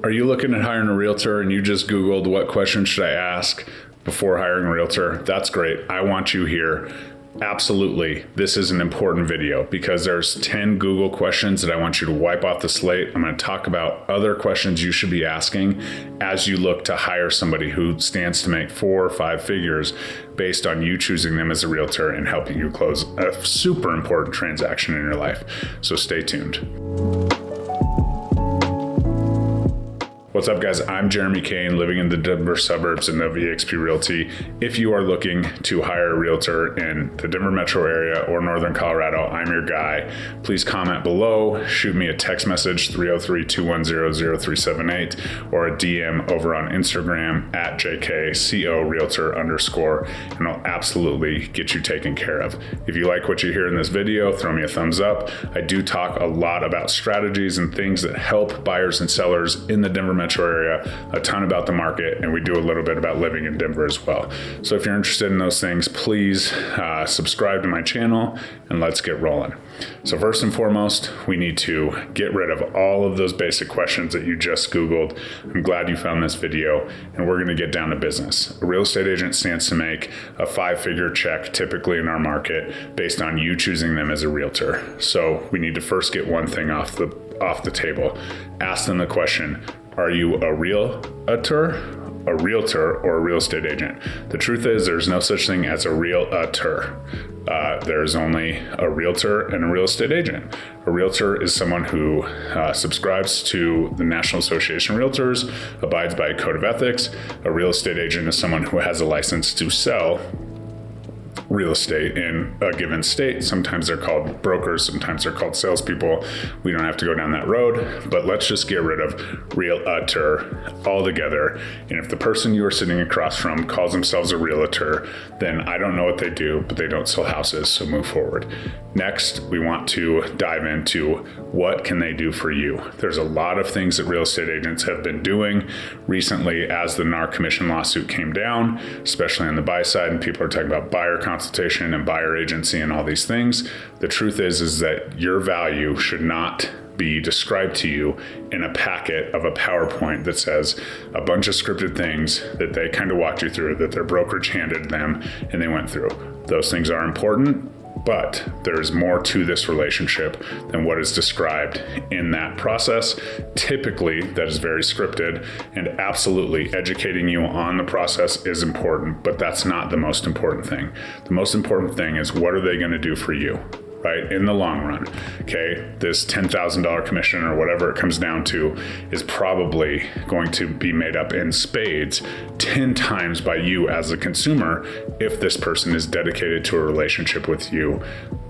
Are you looking at hiring a realtor and you just Googled what questions should I ask before hiring a realtor? That's great. I want you here. Absolutely. This is an important video because there's 10 Google questions that I want you to wipe off the slate. I'm going to talk about other questions you should be asking as you look to hire somebody who stands to make 4 or 5 figures based on you choosing them as a realtor and helping you close a super important transaction in your life. So stay tuned. What's up, guys? I'm Jeremy Kane, living in the Denver suburbs and of eXp Realty. If you are looking to hire a realtor in the Denver metro area or Northern Colorado, I'm your guy. Please comment below, shoot me a text message, 303-210-0378, or a DM over on Instagram at JKCO_Realtor_, and I'll absolutely get you taken care of. If you like what you hear in this video, throw me a thumbs up. I do talk a lot about strategies and things that help buyers and sellers in the Denver metro area, a ton about the market, and we do a little bit about living in Denver as well. So if you're interested in those things, please subscribe to my channel and let's get rolling. So first and foremost, we need to get rid of all of those basic questions that you just Googled. I'm glad you found this video, and we're going to get down to business. A real estate agent stands to make a 5-figure check typically in our market based on you choosing them as a realtor. So we need to first get one thing off the table. Ask them the question, are you a realtor, or a real estate agent? The truth is there's no such thing as a realtor. There's only a realtor and a real estate agent. A realtor is someone who subscribes to the National Association of Realtors, abides by a code of ethics. A real estate agent is someone who has a license to sell real estate in a given state. Sometimes they're called brokers, sometimes they're called salespeople. We don't have to go down that road, but let's just get rid of realtor altogether. And if the person you are sitting across from calls themselves a realtor, then I don't know what they do, but they don't sell houses, so move forward. Next, we want to dive into what can they do for you. There's a lot of things that real estate agents have been doing recently as the NAR commission lawsuit came down, especially on the buy side, and people are talking about buyer consultation and buyer agency and all these things. The truth is that your value should not be described to you in a packet of a PowerPoint that says a bunch of scripted things that they kind of walked you through, that their brokerage handed them and they went through. Those things are important, but there's more to this relationship than what is described in that process. Typically, that is very scripted, and absolutely educating you on the process is important, but that's not the most important thing. The most important thing is, what are they going to do for you? Right, in the long run. Okay, this $10,000 commission or whatever it comes down to is probably going to be made up in spades 10 times by you as a consumer if this person is dedicated to a relationship with you,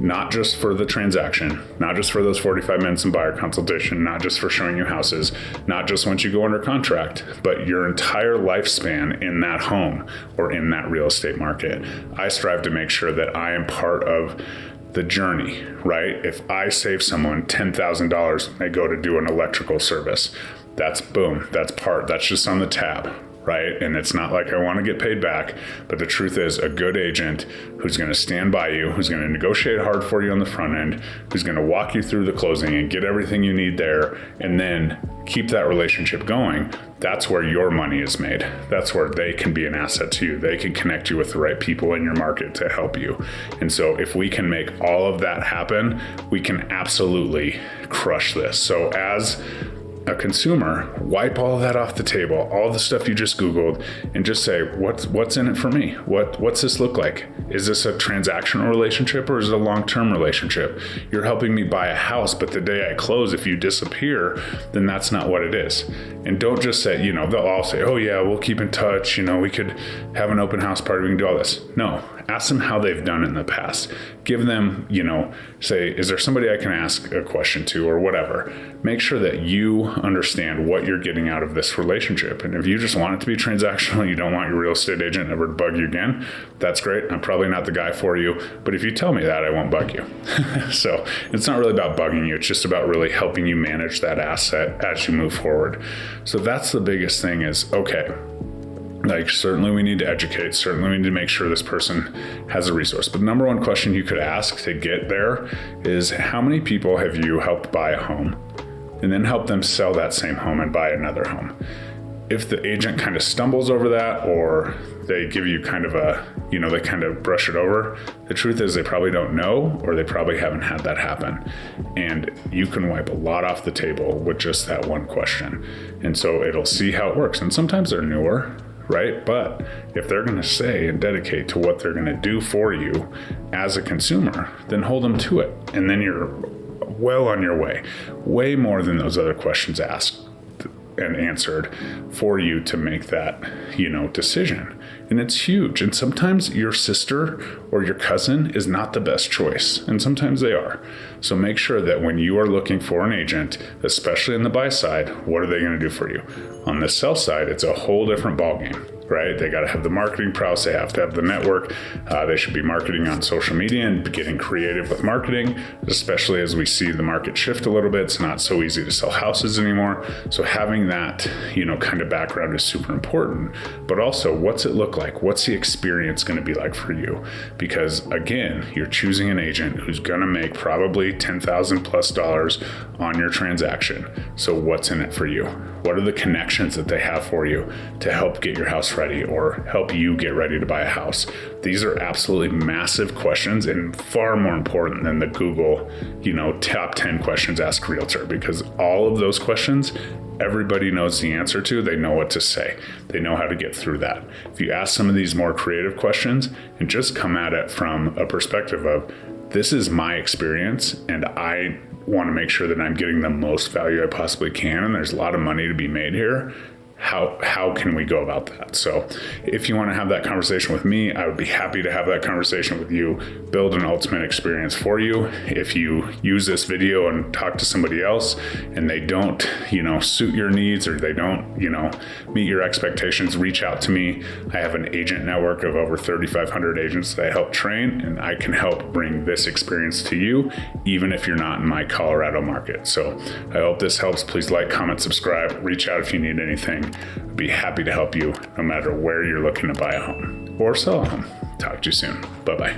not just for the transaction, not just for those 45 minutes in buyer consultation, not just for showing you houses, not just once you go under contract, but your entire lifespan in that home or in that real estate market. I strive to make sure that I am part of the journey, right? If I save someone $10,000 when they go to do an electrical service, that's boom, that's just on the tab, right? And it's not like I want to get paid back, but the truth is a good agent who's going to stand by you, who's going to negotiate hard for you on the front end, who's going to walk you through the closing and get everything you need there, and then keep that relationship going. That's where your money is made. That's where they can be an asset to you. They can connect you with the right people in your market to help you. And so if we can make all of that happen, we can absolutely crush this. So as a consumer, wipe all that off the table, all the stuff you just Googled, and just say, what's in it for me? What's this look like? Is this a transactional relationship or is it a long-term relationship? You're helping me buy a house, but the day I close, if you disappear, then that's not what it is. And don't just say, they'll all say, oh yeah, we'll keep in touch. We could have an open house party. We can do all this. No, ask them how they've done it in the past. Give them, say, is there somebody I can ask a question to or whatever? Make sure that you understand what you're getting out of this relationship. And if you just want it to be transactional, you don't want your real estate agent ever to bug you again, that's great. I'm probably not the guy for you, but if you tell me that, I won't bug you. So it's not really about bugging you. It's just about really helping you manage that asset as you move forward. So that's the biggest thing is, okay, certainly we need to educate. Certainly we need to make sure this person has a resource. But the number one question you could ask to get there is, how many people have you helped buy a home? and then help them sell that same home and buy another home. If the agent kind of stumbles over that, or they give you kind of they kind of brush it over, the truth is they probably don't know, or they probably haven't had that happen. And you can wipe a lot off the table with just that one question. And so it'll see how it works. And sometimes they're newer, right? But if they're going to say and dedicate to what they're going to do for you as a consumer, then hold them to it. And then you're well on your way more than those other questions asked and answered for you to make that, decision. And it's huge. And sometimes your sister or your cousin is not the best choice. And sometimes they are. So make sure that when you are looking for an agent, especially in the buy side, what are they going to do for you? On the sell side, it's a whole different ballgame, right? They got to have the marketing prowess. They have to have the network. They should be marketing on social media and getting creative with marketing, especially as we see the market shift a little bit. It's not so easy to sell houses anymore. So having that, kind of background is super important. But also, what's it look like? What's the experience going to be like for you? Because again, you're choosing an agent who's going to make probably $10,000+ on your transaction. So what's in it for you? What are the connections that they have for you to help get your house ready or help you get ready to buy a house? These are absolutely massive questions and far more important than the Google, top 10 questions ask Realtor, because all of those questions, everybody knows the answer to. They know what to say. They know how to get through that. If you ask some of these more creative questions and just come at it from a perspective of, this is my experience and I want to make sure that I'm getting the most value I possibly can, and there's a lot of money to be made here, how can we go about that? So if you want to have that conversation with me, I would be happy to have that conversation with you, build an ultimate experience for you. If you use this video and talk to somebody else and they don't, suit your needs, or they don't, meet your expectations, reach out to me. I have an agent network of over 3,500 agents that I help train, and I can help bring this experience to you, even if you're not in my Colorado market. So I hope this helps. Please like, comment, subscribe, reach out if you need anything. I'd be happy to help you no matter where you're looking to buy a home or sell a home. Talk to you soon. Bye-bye.